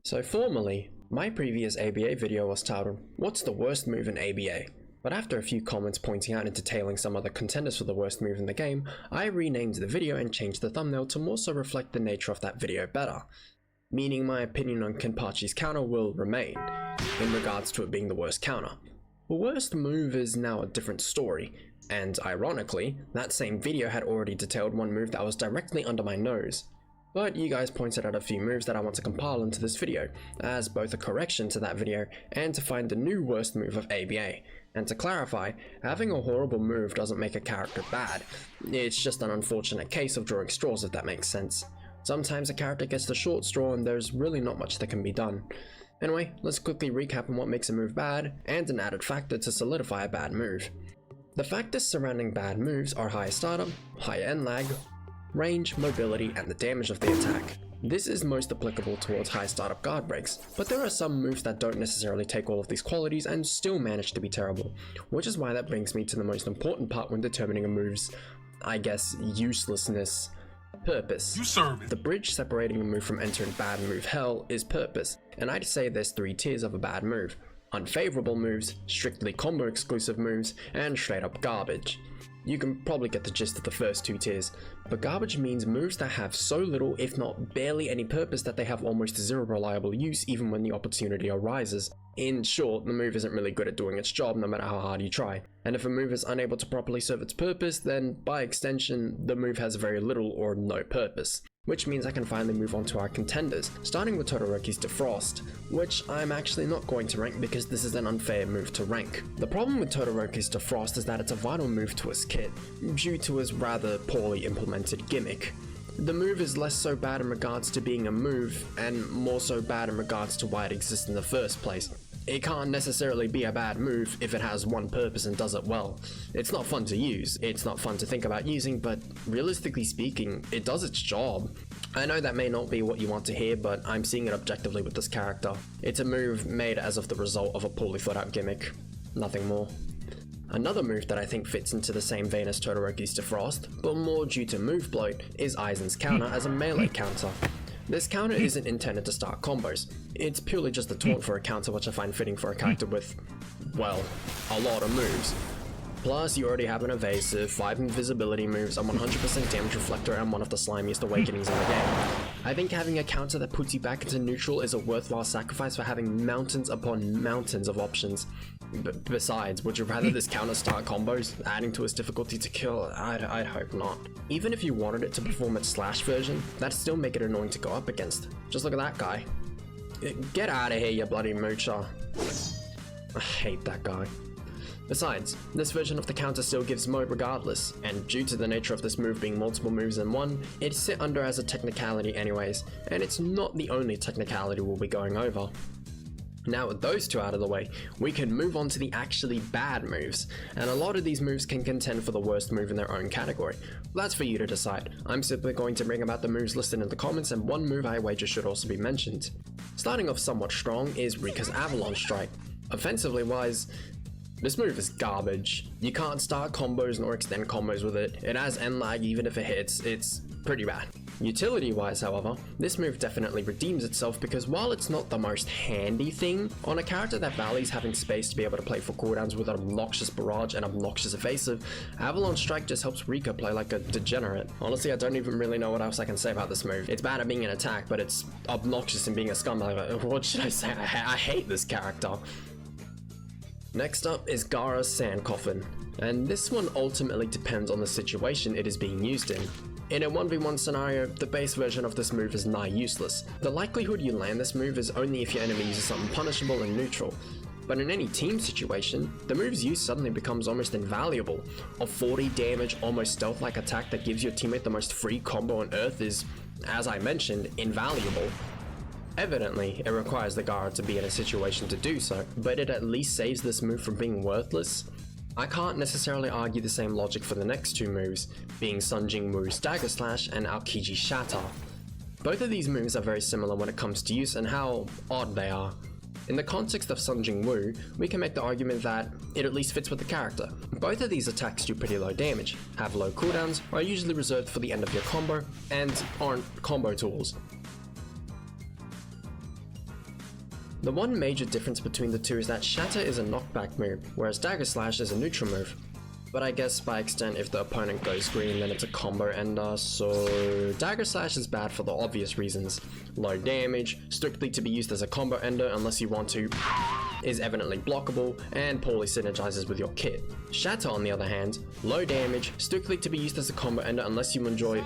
So formally, my previous ABA video was titled, "What's the worst move in ABA?" But after a few comments pointing out and detailing some of the contenders for the worst move in the game, I renamed the video and changed the thumbnail to more so reflect the nature of that video better. Meaning my opinion on Kenpachi's counter will remain, in regards to it being the worst counter. The worst move is now a different story, and ironically, that same video had already detailed one move that was directly under my nose. But you guys pointed out a few moves that I want to compile into this video, as both a correction to that video and to find the new worst move of ABA. And to clarify, having a horrible move doesn't make a character bad, it's just an unfortunate case of drawing straws, if that makes sense. Sometimes a character gets the short straw and there's really not much that can be done. Anyway, let's quickly recap on what makes a move bad, and an added factor to solidify a bad move. The factors surrounding bad moves are high startup, high end lag, range, mobility, and the damage of the attack. This is most applicable towards high startup guard breaks, but there are some moves that don't necessarily take all of these qualities and still manage to be terrible, which is why that brings me to the most important part when determining a move's, I guess, uselessness. Purpose. The bridge separating a move from entering bad move hell is purpose, and I'd say there's 3 tiers of a bad move: unfavorable moves, strictly combo exclusive moves, and straight up garbage. You can probably get the gist of the first 2 tiers, but garbage means moves that have so little, if not barely any purpose, that they have almost zero reliable use even when the opportunity arises. In short, the move isn't really good at doing its job no matter how hard you try, and if a move is unable to properly serve its purpose, then by extension, the move has very little or no purpose. Which means I can finally move on to our contenders, starting with Todoroki's Defrost, which I'm actually not going to rank because this is an unfair move to rank. The problem with Todoroki's Defrost is that it's a vital move to his kit, due to his rather poorly implemented gimmick. The move is less so bad in regards to being a move, and more so bad in regards to why it exists in the first place. It can't necessarily be a bad move if it has one purpose and does it well. It's not fun to use, it's not fun to think about using, but realistically speaking, it does its job. I know that may not be what you want to hear, but I'm seeing it objectively with this character. It's a move made as of the result of a poorly thought out gimmick. Nothing more. Another move that I think fits into the same vein as Todoroki's Defrost, but more due to move bloat, is Aizen's counter as a melee counter. This counter isn't intended to start combos, it's purely just a taunt for a counter, which I find fitting for a character with, well, a lot of moves. Plus, you already have an evasive, 5 invisibility moves, a 100% damage reflector, and one of the slimiest awakenings in the game. I think having a counter that puts you back into neutral is a worthwhile sacrifice for having mountains upon mountains of options. Besides, would you rather this counter start combos, adding to its difficulty to kill? I'd hope not. Even if you wanted it to perform its slash version, that'd still make it annoying to go up against. Just look at that guy. Get out of here, you bloody moocher. I hate that guy. Besides, this version of the counter still gives mode regardless, and due to the nature of this move being multiple moves in one, it's sit under as a technicality anyways, and it's not the only technicality we'll be going over. Now with those 2 out of the way, we can move on to the actually bad moves, and a lot of these moves can contend for the worst move in their own category. That's for you to decide. I'm simply going to bring about the moves listed in the comments, and one move I wager should also be mentioned. Starting off somewhat strong is Rika's Avalanche Strike. Offensively wise, this move is garbage. You can't start combos nor extend combos with it. It has end lag even if it hits, it's pretty bad. Utility wise, however, this move definitely redeems itself because while it's not the most handy thing, on a character that values having space to be able to play for cooldowns with an obnoxious barrage and obnoxious evasive, Avalanche Strike just helps Rika play like a degenerate. Honestly, I don't even really know what else I can say about this move. It's bad at being an attack, but it's obnoxious in being a scumbag. What should I say? I hate this character. Next up is Gaara's Sand Coffin, and this one ultimately depends on the situation it is being used in. In a 1v1 scenario, the base version of this move is nigh useless. The likelihood you land this move is only if your enemy uses something punishable and neutral. But in any team situation, the move's use suddenly becomes almost invaluable. A 40 damage, almost stealth-like attack that gives your teammate the most free combo on Earth is, as I mentioned, invaluable. Evidently, it requires the Gaara to be in a situation to do so, but it at least saves this move from being worthless. I can't necessarily argue the same logic for the next 2 moves, being Sun Jing-Woo's Dagger Slash and Aokiji's Shatter. Both of these moves are very similar when it comes to use and how odd they are. In the context of Sun Jing-Woo, we can make the argument that it at least fits with the character. Both of these attacks do pretty low damage, have low cooldowns, are usually reserved for the end of your combo, and aren't combo tools. The one major difference between the two is that Shatter is a knockback move, whereas Dagger Slash is a neutral move. But I guess by extent, if the opponent goes green, then it's a combo ender, so Dagger Slash is bad for the obvious reasons. Low damage, strictly to be used as a combo ender unless you want to, is evidently blockable, and poorly synergizes with your kit. Shatter, on the other hand, low damage, strictly to be used as a combo ender unless you enjoy,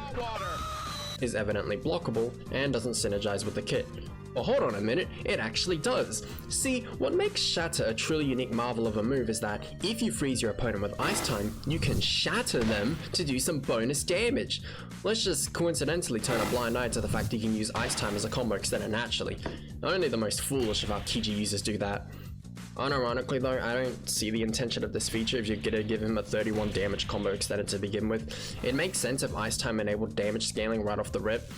is evidently blockable, and doesn't synergize with the kit. But hold on a minute, it actually does. See, what makes Shatter a truly unique marvel of a move is that if you freeze your opponent with Ice Time, you can shatter them to do some bonus damage. Let's just coincidentally turn a blind eye to the fact you can use Ice Time as a combo extender naturally. Only the most foolish of our KG users do that. Unironically though, I don't see the intention of this feature if you're gonna give him a 31 damage combo extender to begin with. It makes sense if Ice Time enabled damage scaling right off the rip,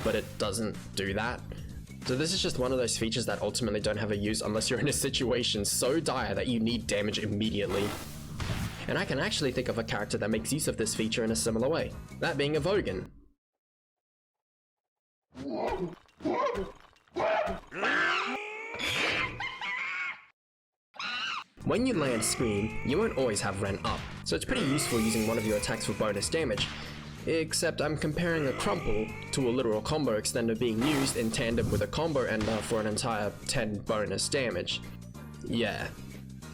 but it doesn't do that. So this is just one of those features that ultimately don't have a use unless you're in a situation so dire that you need damage immediately. And I can actually think of a character that makes use of this feature in a similar way, that being a Vogan. When you land Scream, you won't always have Rend up, so it's pretty useful using one of your attacks for bonus damage. Except I'm comparing a crumple to a literal combo extender being used in tandem with a combo ender for an entire 10 bonus damage. Yeah.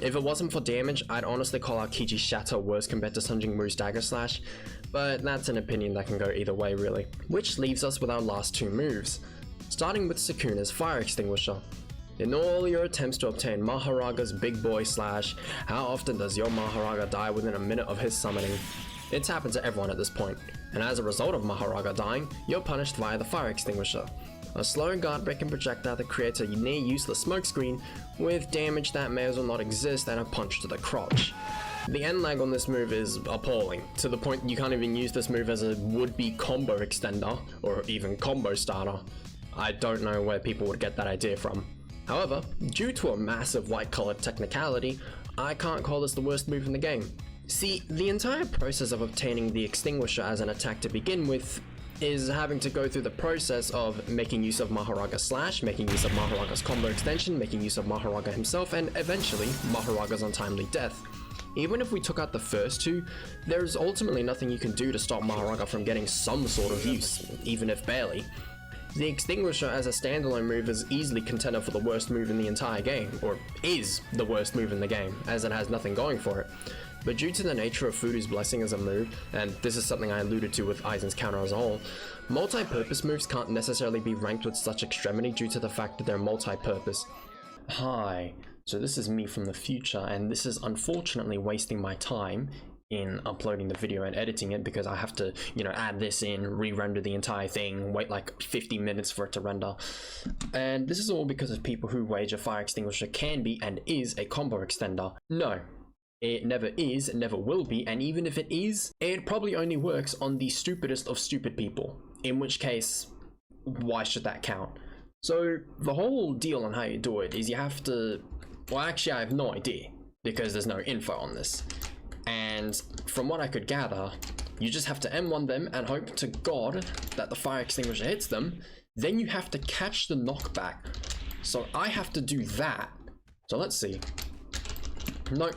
If it wasn't for damage, I'd honestly call our Kiji Shatter worse compared to Sun Jingwoo's Dagger Slash, but that's an opinion that can go either way really. Which leaves us with our last two moves, starting with Sukuna's Fire Extinguisher. In all your attempts to obtain Maharaga's Big Boy Slash, how often does your Maharaga die within a minute of his summoning? It's happened to everyone at this point, and as a result of Maharaga dying, you're punished via the Fire Extinguisher, a slow guard-breaking projectile that creates a near useless smokescreen with damage that may as well not exist and a punch to the crotch. The end lag on this move is appalling, to the point you can't even use this move as a would-be combo extender, or even combo starter. I don't know where people would get that idea from. However, due to a massive white-collared technicality, I can't call this the worst move in the game. See, the entire process of obtaining the Extinguisher as an attack to begin with is having to go through the process of making use of Maharaga Slash, making use of Maharaga's combo extension, making use of Maharaga himself, and eventually Maharaga's untimely death. Even if we took out the first two, there's ultimately nothing you can do to stop Maharaga from getting some sort of use, even if barely. The Extinguisher as a standalone move is easily contender for the worst move in the entire game, or is the worst move in the game, as it has nothing going for it. But due to the nature of Furu's Blessing as a move, and this is something I alluded to with Aizen's counter as a whole, multi-purpose moves can't necessarily be ranked with such extremity due to the fact that they're multi-purpose. Hi, so this is me from the future, and this is unfortunately wasting my time in uploading the video and editing it because I have to, add this in, re-render the entire thing, wait like 50 minutes for it to render. And this is all because of people who wager Fire Extinguisher can be and is a combo extender. No. It never is, never will be, and even if it is, it probably only works on the stupidest of stupid people. In which case, why should that count? So, the whole deal on how you do it is you have to... Well, actually, I have no idea, because there's no info on this. And from what I could gather, you just have to M1 them and hope to God that the Fire Extinguisher hits them, then you have to catch the knockback. So I have to do that. So let's see. Nope.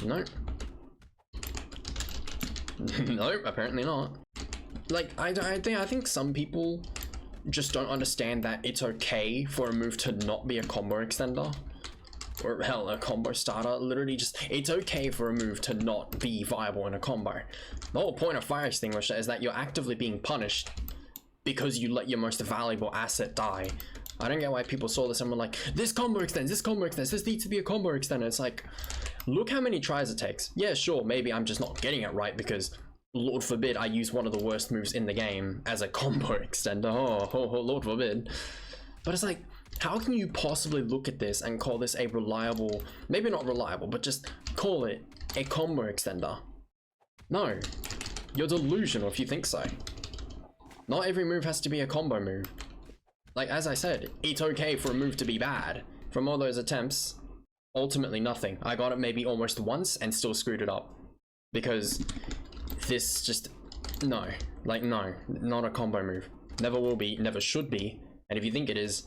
Nope. Nope, apparently not. Like, I think some people just don't understand that it's okay for a move to not be a combo extender. Or hell, a combo starter. Literally just, it's okay for a move to not be viable in a combo. The whole point of Fire Extinguisher is that you're actively being punished because you let your most valuable asset die. I don't get why people saw this and were like, this combo extends, this combo extends, this needs to be a combo extender. It's like, look how many tries it takes. Yeah, sure, maybe I'm just not getting it right because, Lord forbid, I use one of the worst moves in the game as a combo extender. Oh, Lord forbid. But it's like, how can you possibly look at this and call this a reliable, maybe not reliable, but just call it a combo extender? No, you're delusional if you think so. Not every move has to be a combo move. Like, as I said, it's okay for a move to be bad. From all those attempts, ultimately nothing. I got it maybe almost once and still screwed it up. Because this just, no. Like, no, not a combo move. Never will be, never should be. And if you think it is,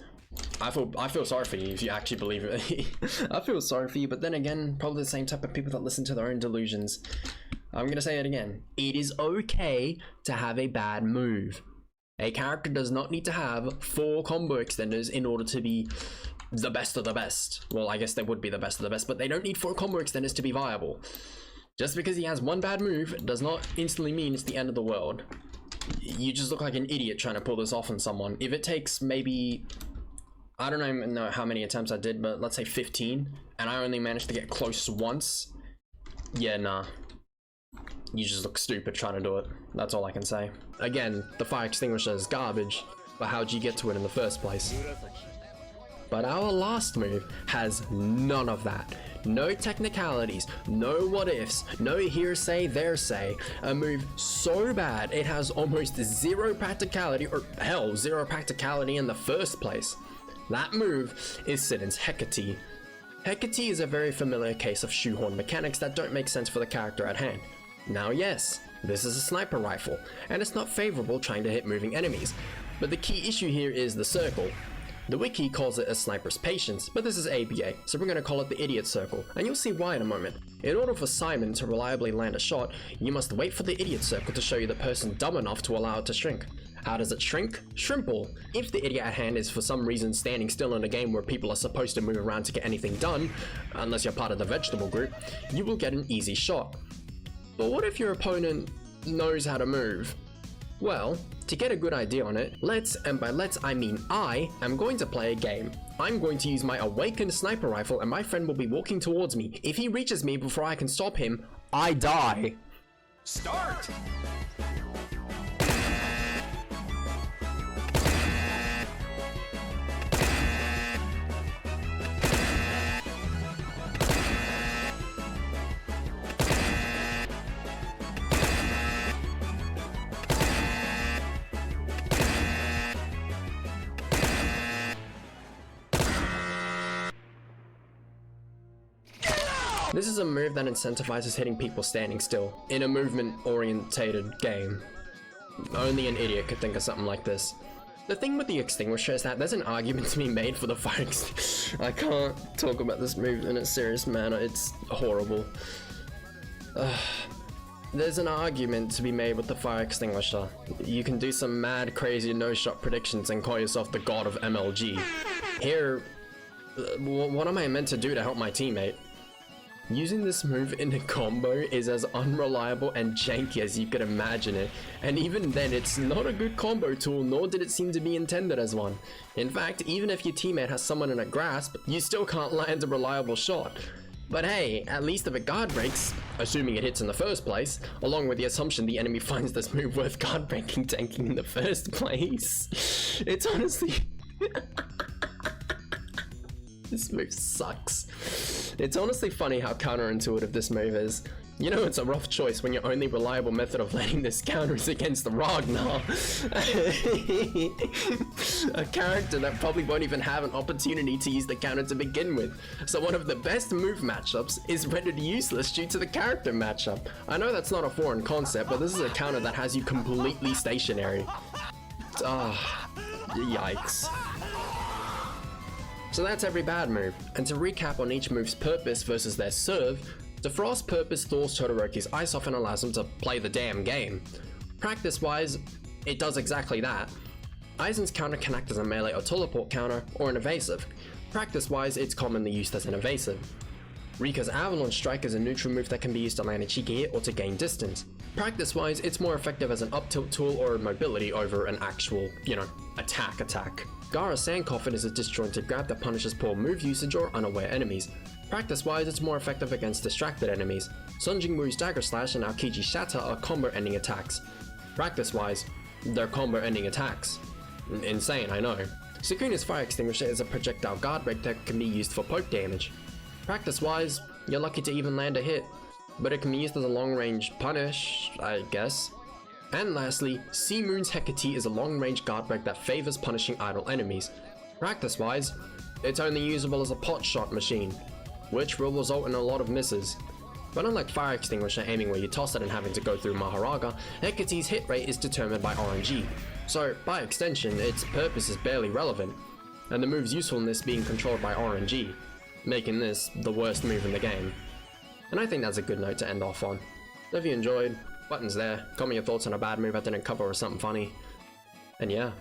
I feel sorry for you if you actually believe it. I feel sorry for you, but then again, probably the same type of people that listen to their own delusions. I'm gonna say it again. It is okay to have a bad move. A character does not need to have 4 combo extenders in order to be the best of the best. Well, I guess they would be the best of the best, but they don't need 4 combo extenders to be viable. Just because he has one bad move does not instantly mean it's the end of the world. You just look like an idiot trying to pull this off on someone. If it takes maybe, I don't even know how many attempts I did, but let's say 15, and I only managed to get close once, yeah, nah. You just look stupid trying to do it. That's all I can say. Again, the fire extinguisher is garbage, but how'd you get to it in the first place? But our last move has none of that. No technicalities, no what ifs, no hearsay, there's-say. A move so bad it has almost 0 practicality, or hell, 0 practicality in the first place. That move is Siddon's Hecate. Hecate is a very familiar case of shoehorn mechanics that don't make sense for the character at hand. Now yes, this is a sniper rifle, and it's not favorable trying to hit moving enemies, but the key issue here is the circle. The wiki calls it a sniper's patience, but this is ABA, so we're going to call it the idiot circle, and you'll see why in a moment. In order for Simon to reliably land a shot, you must wait for the idiot circle to show you the person dumb enough to allow it to shrink. How does it shrink? Shrimple. If the idiot at hand is for some reason standing still in a game where people are supposed to move around to get anything done, unless you're part of the vegetable group, you will get an easy shot. But what if your opponent knows how to move? Well, to get a good idea on it, let's, and by let's I mean I, am going to play a game. I'm going to use my awakened sniper rifle and my friend will be walking towards me. If he reaches me before I can stop him, I die. Start! This is a move that incentivizes hitting people standing still, in a movement-orientated game. Only an idiot could think of something like this. The thing with the extinguisher is that there's an argument to be made for the fire extinguisher. I can't talk about this move in a serious manner, it's horrible. There's an argument to be made with the fire extinguisher. You can do some mad, crazy no-shot predictions and call yourself the god of MLG. Here, what am I meant to do to help my teammate? Using this move in a combo is as unreliable and janky as you could imagine it, and even then it's not a good combo tool, nor did it seem to be intended as one. In fact, even if your teammate has someone in a grasp, you still can't land a reliable shot. But hey, at least if a guard breaks, assuming it hits in the first place, along with the assumption the enemy finds this move worth guard breaking tanking in the first place, it's honestly... This move sucks. It's honestly funny how counterintuitive this move is. You know it's a rough choice when your only reliable method of landing this counter is against the Ragnar. A character that probably won't even have an opportunity to use the counter to begin with. So one of the best move matchups is rendered useless due to the character matchup. I know that's not a foreign concept, but this is a counter that has you completely stationary. Yikes. So that's every bad move, and to recap on each move's purpose versus their serve, Defrost's purpose thaws Todoroki's ice off and allows him to play the damn game. Practice-wise, it does exactly that. Aizen's counter can act as a melee or teleport counter, or an evasive. Practice-wise, it's commonly used as an evasive. Rika's Avalanche Strike is a neutral move that can be used to land a cheeky hit or to gain distance. Practice-wise, it's more effective as an up-tilt tool or mobility over an actual, attack. Gaara's Sand Coffin is a disjointed grab that punishes poor move usage or unaware enemies. Practice-wise, it's more effective against distracted enemies. Sun Jingwoo's Dagger Slash and Aokiji Shatter are combo-ending attacks. Practice-wise, they're combo-ending attacks. Insane, I know. Sukuna's Fire Extinguisher is a projectile guard break that can be used for poke damage. Practice-wise, you're lucky to even land a hit, but it can be used as a long-range punish, I guess. And lastly, Sea Moon's Hecate is a long-range guard break that favors punishing idle enemies. Practice-wise, it's only usable as a pot shot machine, which will result in a lot of misses. But unlike Fire Extinguisher aiming where you toss it and having to go through Maharaga, Hecate's hit rate is determined by RNG, so by extension, its purpose is barely relevant. and the move's usefulness being controlled by RNG, making this the worst move in the game. And I think that's a good note to end off on. So if you enjoyed, buttons there, comment your thoughts on a bad move I didn't cover or something funny, and yeah.